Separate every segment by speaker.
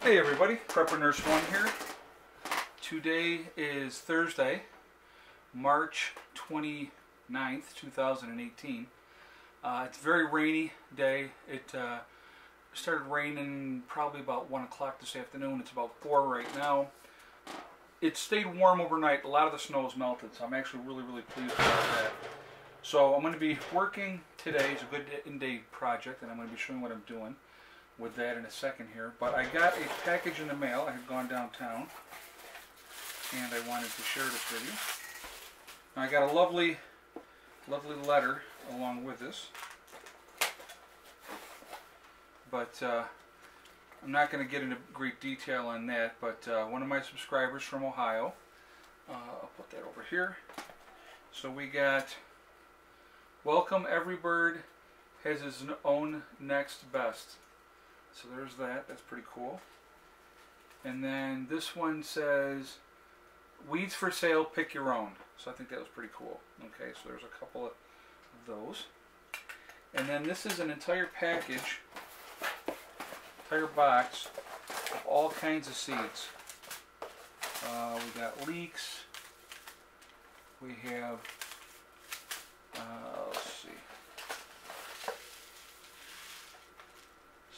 Speaker 1: Hey everybody, Prepper Nurse 1 here. Today is Thursday, March 29th, 2018. It's a very rainy day. It started raining probably about 1 o'clock this afternoon. It's about 4 right now. It stayed warm overnight. A lot of the snow has melted, so I'm actually really pleased about that. So I'm going to be working today. It's a good in-day project, and I'm going to be showing what I'm doing with that in a second here. But I got a package in the mail. I had gone downtown and I wanted to share this with you. I got a lovely letter along with this, but I'm not going to get into great detail on that. But one of my subscribers from Ohio, I'll put that over here. So we got, welcome, every bird has his own next best. So there's that. That's pretty cool. And then this one says, weeds for sale, pick your own. So I think that was pretty cool. Okay, so there's a couple of those. And then this is an entire package, entire box of all kinds of seeds. We got leeks. We have, let's see,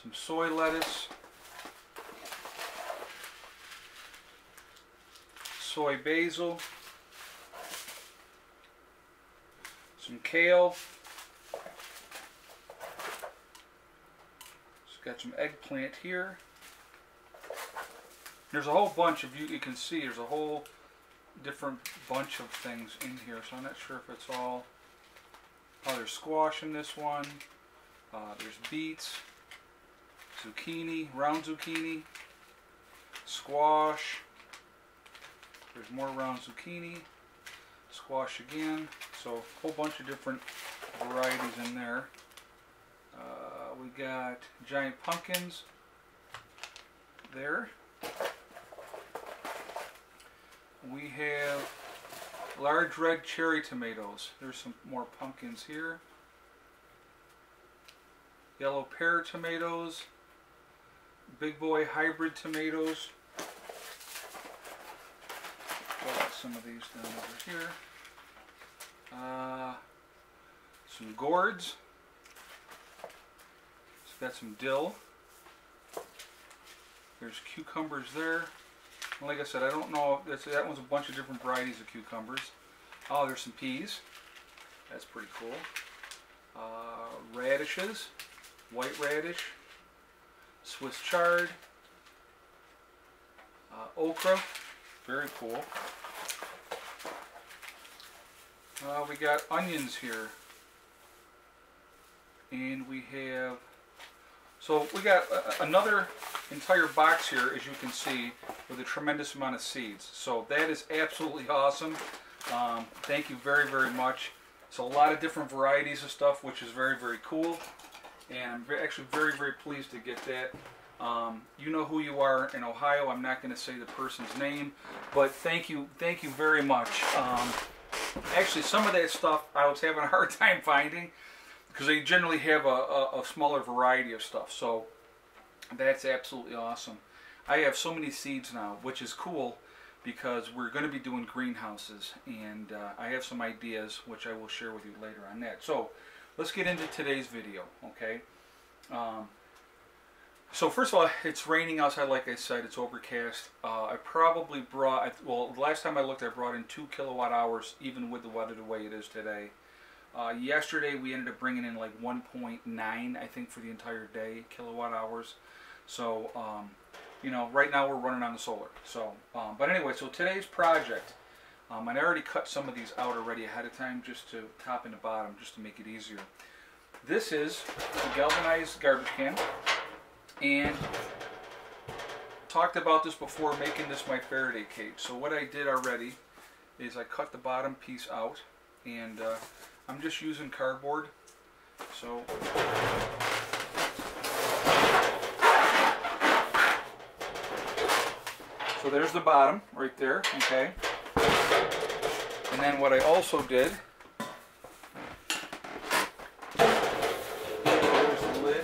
Speaker 1: some soy lettuce, soy basil, some kale, it's got some eggplant here. There's a whole bunch of, you can see there's a whole different bunch of things in here, so I'm not sure if it's all, oh, there's squash in this one, there's beets, zucchini, round zucchini, squash, there's more round zucchini, squash again, so a whole bunch of different varieties in there. We got giant pumpkins there. We have large red cherry tomatoes. There's some more pumpkins here. Yellow pear tomatoes. Big boy hybrid tomatoes. Got some of these down over here. Some gourds. It's got some dill. There's cucumbers there. Like I said, I don't know. That one's a bunch of different varieties of cucumbers. Oh, there's some peas. That's pretty cool. Radishes, white radish, Swiss chard, okra, very cool. We got onions here, and we have, so we got another entire box here, as you can see, with a tremendous amount of seeds. So that is absolutely awesome. Thank you very much. It's a lot of different varieties of stuff, which is very cool. And I'm actually very pleased to get that. You know who you are in Ohio. I'm not going to say the person's name, but thank you very much. Actually, some of that stuff I was having a hard time finding because they generally have a smaller variety of stuff. So that's absolutely awesome. I have so many seeds now, which is cool because we're going to be doing greenhouses, and I have some ideas which I will share with you later on that. So let's get into today's video, okay? So first of all, it's raining outside, like I said. It's overcast. I probably brought, well, the last time I looked, I brought in 2 kilowatt hours, even with the weather the way it is today. Yesterday, we ended up bringing in like 1.9, I think, for the entire day, kilowatt hours. So, you know, right now we're running on the solar. So, but anyway, so today's project, and I already cut some of these out already ahead of time, just to top and the bottom, just to make it easier. This is a galvanized garbage can. And talked about this before, making this my Faraday cage. So what I did already is I cut the bottom piece out, and I'm just using cardboard. So there's the bottom right there, okay? And then what I also did, there's the lid.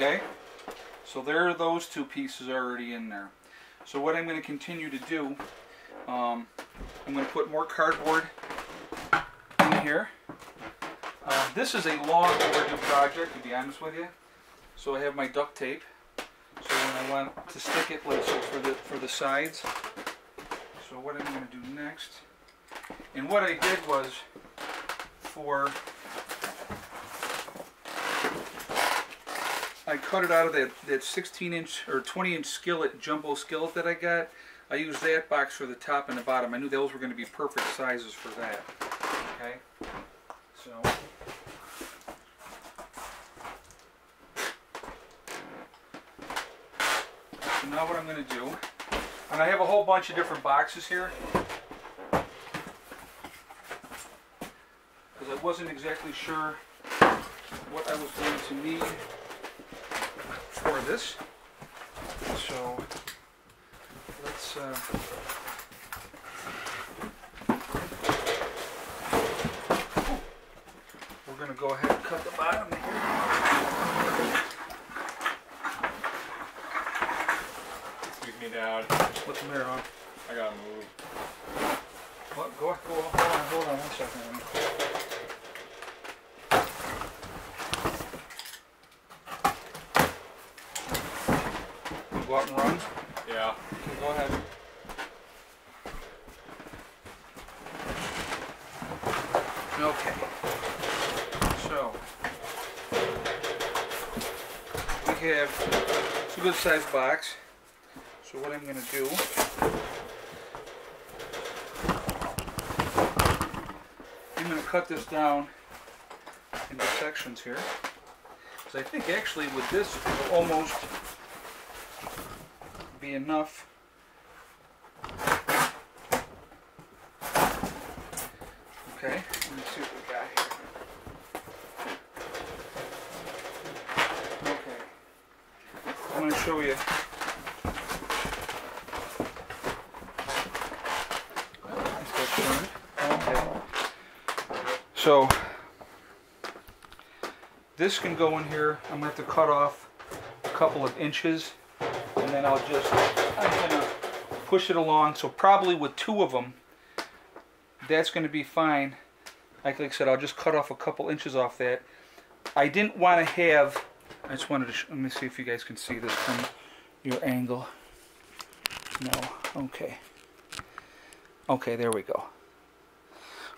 Speaker 1: Okay, so there are those two pieces already in there. So what I'm going to continue to do, I'm going to put more cardboard in here. This is a long overdue project, to be honest with you. So I have my duct tape. So when I want to stick it, like so for the sides. So what I'm going to do next, and what I did was I cut it out of that 16-inch or 20-inch skillet, jumbo skillet that I got. I used that box for the top and the bottom. I knew those were going to be perfect sizes for that. Okay, so now what I'm going to do, and I have a whole bunch of different boxes here, because I wasn't exactly sure what I was going to need for this. So let's we're going to go ahead and cut the bottom here.
Speaker 2: Squeeze me down.
Speaker 1: What's the matter, huh?
Speaker 2: I gotta move.
Speaker 1: What? Hold on 1 second. Go out and run?
Speaker 2: Yeah.
Speaker 1: Okay, go ahead. Okay. So we have it's a good sized box. So what I'm going to do, I'm going to cut this down into sections here. Because I think actually with this it will almost be enough. Okay, let me see what we got here. Okay, I'm going to show you. Okay, so this can go in here. I'm going to have to cut off a couple of inches. And then I'm going to push it along. So probably with two of them, that's going to be fine. Like I said, I'll just cut off a couple inches off that. I didn't want to have, I just wanted to, let me see if you guys can see this from your angle. No, okay. Okay, there we go.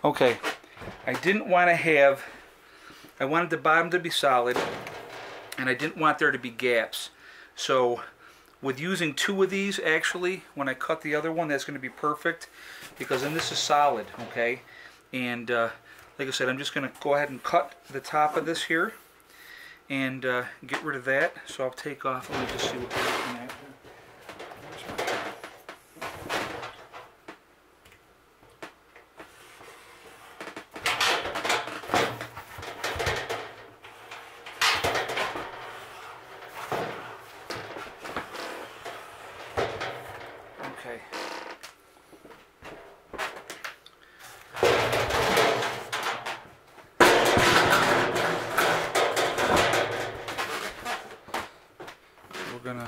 Speaker 1: Okay, I didn't want to have, I wanted the bottom to be solid, and I didn't want there to be gaps. So with using two of these, actually, when I cut the other one, that's going to be perfect, because then this is solid, okay? And like I said, I'm just going to go ahead and cut the top of this here and get rid of that. So I'll take off, let me just see what we're looking at here. Okay. We're gonna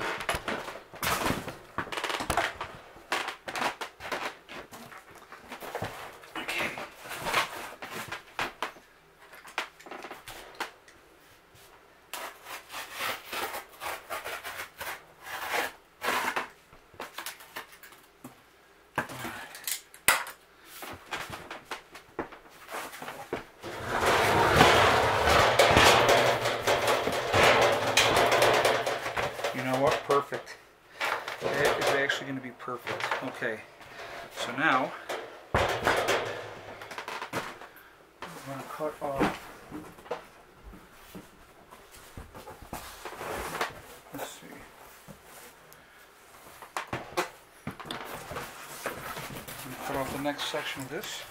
Speaker 1: perfect. That is actually going to be perfect. Okay, so now I'm going to cut off. Let's see. I'm going to cut off the next section of this.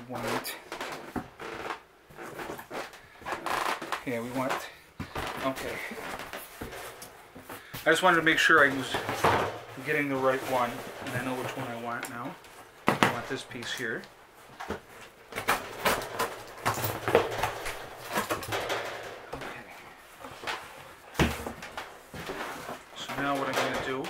Speaker 1: One Yeah, we want, okay. I just wanted to make sure I was getting the right one, and I know which one I want now. I want this piece here. Okay. So now what I'm going to do,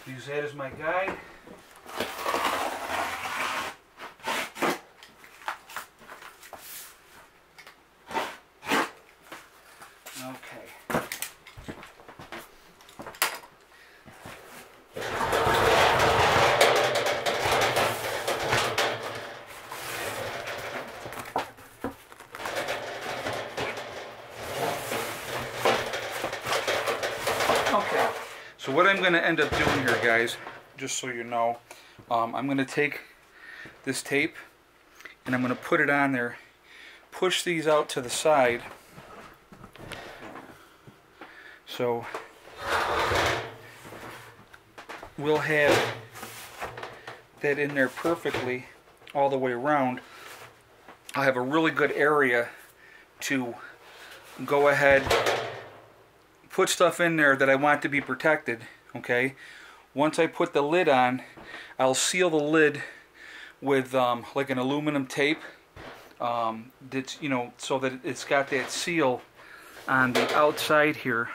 Speaker 1: use that as my guide. Okay. Okay. So what I'm going to end up doing here, guys, just so you know, I'm going to take this tape and I'm going to put it on there, push these out to the side, so we'll have that in there perfectly all the way around. I'll have a really good area to go ahead, put stuff in there that I want to be protected. Okay, once I put the lid on, I'll seal the lid with like an aluminum tape, that's, you know, so that it's got that seal on the outside here.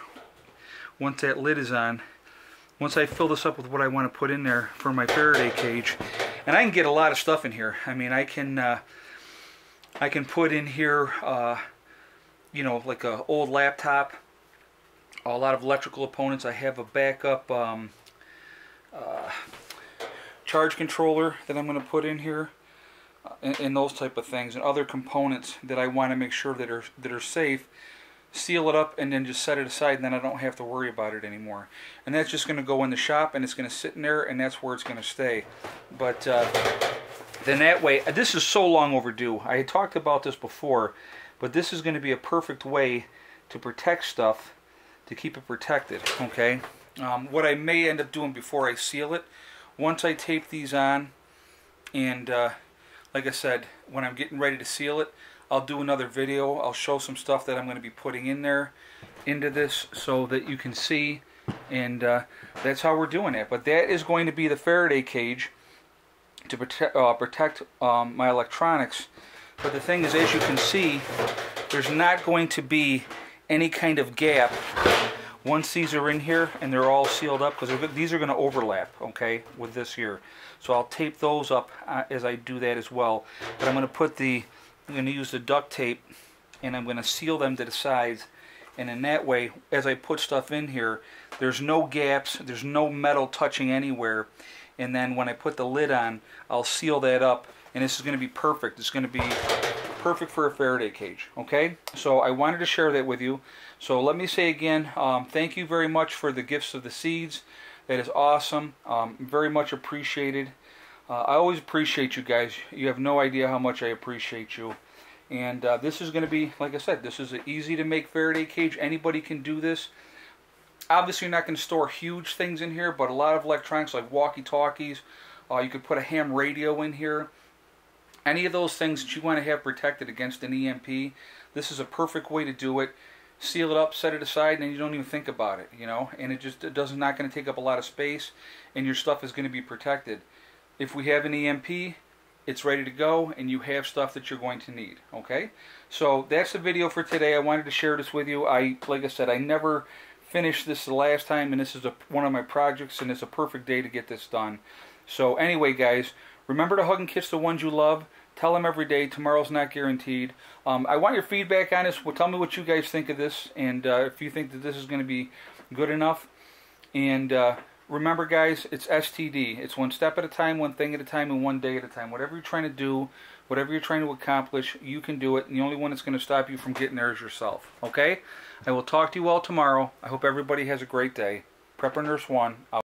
Speaker 1: Once that lid is on, once I fill this up with what I want to put in there for my Faraday cage, and I can get a lot of stuff in here. I mean, I can put in here, you know, like a old laptop, a lot of electrical components. I have a backup charge controller that I'm going to put in here, and those type of things, and other components that I want to make sure that are safe. Seal it up and then just set it aside, and then I don't have to worry about it anymore. And that's just going to go in the shop, and it's going to sit in there, and that's where it's going to stay. But then that way, this is so long overdue. I had talked about this before, but this is going to be a perfect way to protect stuff, to keep it protected. Okay. What I may end up doing before I seal it, once I tape these on, and like I said, when I'm getting ready to seal it, I'll do another video. I'll show some stuff that I'm going to be putting in there, into this, so that you can see, and that's how we're doing it. But that is going to be the Faraday cage to protect my electronics. But the thing is, as you can see, there's not going to be any kind of gap once these are in here and they're all sealed up, because these are going to overlap, okay, with this here. So I'll tape those up as I do that as well. But I'm going to use the duct tape, and I'm going to seal them to the sides, and in that way, as I put stuff in here, there's no gaps, there's no metal touching anywhere. And then when I put the lid on, I'll seal that up, and this is going to be perfect. It's going to be perfect for a Faraday cage. Okay, so I wanted to share that with you. So let me say again, thank you very much for the gifts of the seeds. That is awesome. Very much appreciated. I always appreciate you guys. You have no idea how much I appreciate you. And this is going to be, like I said, this is an easy to make Faraday cage. Anybody can do this. Obviously, you're not going to store huge things in here, but a lot of electronics like walkie-talkies. You could put a ham radio in here. Any of those things that you want to have protected against an EMP, this is a perfect way to do it. Seal it up, set it aside, and then you don't even think about it, you know. And it not going to take up a lot of space, and your stuff is going to be protected. If we have an EMP, it's ready to go, and you have stuff that you're going to need. Okay, so that's the video for today. I wanted to share this with you. Like I said, I never finished this the last time, and this is one of my projects, and it's a perfect day to get this done. So anyway, guys, remember to hug and kiss the ones you love. Tell them every day. Tomorrow's not guaranteed. I want your feedback on this. Well, tell me what you guys think of this, and if you think that this is going to be good enough. And remember, guys, it's STD. It's one step at a time, one thing at a time, and one day at a time. Whatever you're trying to do, whatever you're trying to accomplish, you can do it. And the only one that's going to stop you from getting there is yourself. Okay? I will talk to you all tomorrow. I hope everybody has a great day. Prepper Nurse 1 out.